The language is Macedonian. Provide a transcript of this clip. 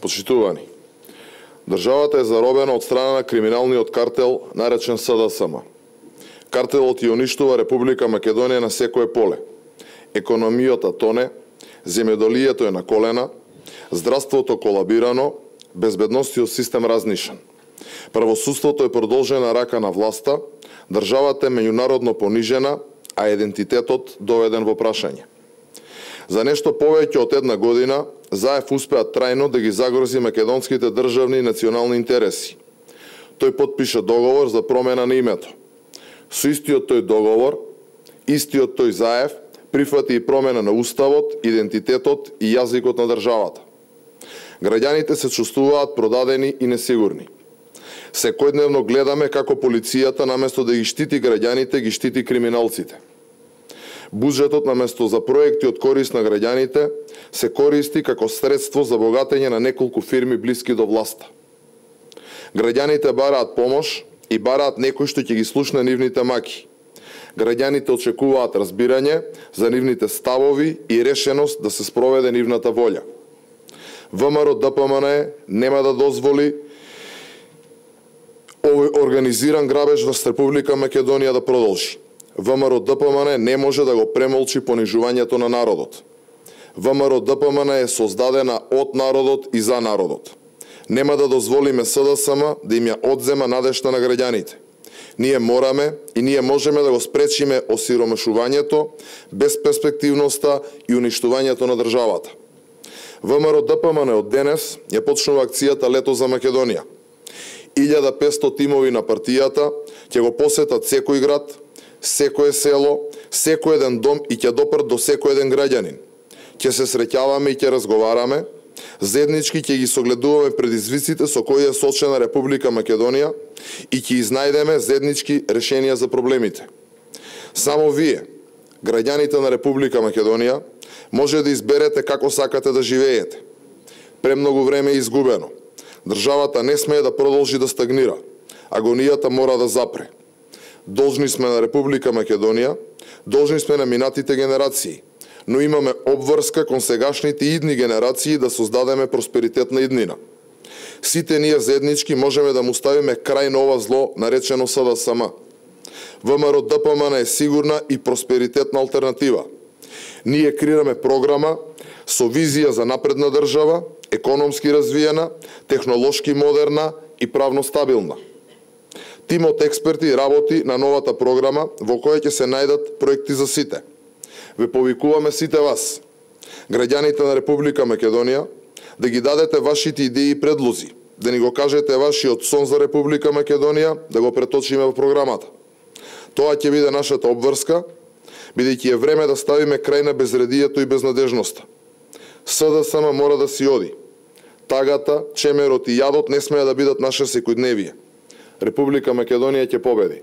Почитувани, државата е заробена од страна на криминалниот картел наречен СДСМ. Картелот ја уништува Република Македонија на секое поле. Економијата тоне, земјоделието е на колена, здравството колабирано, безбедностниот систем разнишен. Правосудството е продолжена рака на власта, државата е меѓународно понижена, а идентитетот доведен во прашање. За нешто повеќе од една година, Заев успеа трајно да ги загрози македонските државни и национални интереси. Тој потпиша договор за промена на името. Со истиот тој договор, истиот тој Заев прифати и промена на уставот, идентитетот и јазикот на државата. Граѓаните се чувствуваат продадени и несигурни. Секојдневно гледаме како полицијата наместо да ги штити граѓаните, ги штити криминалците. Буџетот наместо за проекти од корист на граѓаните се користи како средство за богатење на неколку фирми блиски до власта. Граѓаните бараат помош и бараат некој што ќе ги слушне нивните маки. Граѓаните очекуваат разбирање за нивните ставови и решеност да се спроведе нивната волја. ВМРО ДПМН нема да дозволи овој организиран грабеж врз Република Македонија да продолжи. ВМРО ДПМН не може да го премолчи понижувањето на народот. ВМРО ДПМН е создадена од народот и за народот. Нема да дозволиме СДСМ да им ја одзема надежта на граѓаните. Ние мораме и ние можеме да го спречиме осиромашувањето, безперспективноста и уништувањето на државата. ВМРО ДПМН од денес ја почнува акцијата Лето за Македонија. 1500 тимови на партијата ќе го посетат секој град, секое село, секој еден дом и ќе допрат до секој еден граѓанин. Ќе се среќаваме и ќе разговараме, заеднички ќе ги согледуваме предизвиците со кои е соочена Република Македонија и ќе изнајдеме заеднички решенија за проблемите. Само вие, граѓаните на Република Македонија, може да изберете како сакате да живеете. Премногу време е изгубено. Државата не смее да продолжи да стагнира. Агонијата мора да запре. Должни сме на Република Македонија, должни сме на минатите генерации, но имаме обврска кон сегашните идни генерации да создадеме просперитетна иднина. Сите ние заеднички можеме да му ставиме крај на ова зло наречено СДСМ. ВМРО ДПМН е сигурна и просперитетна алтернатива. Ние креираме програма со визија за напредна држава, економски развиена, технолошки модерна и правно стабилна. Тимот експерти работи на новата програма во која ќе се најдат проекти за сите. Ве повикуваме сите вас, граѓаните на Република Македонија, да ги дадете вашите идеи и предлози, да ни го кажете вашиот сон за Република Македонија, да го преточиме во програмата. Тоа ќе биде нашата обврска, бидејќи е време да ставиме крај на безредието и безнадежноста. СДСМ мора да си оди. Тагата, чемерот и јадот не смеа да бидат наше секојдневие. Република Македонија ќе победи.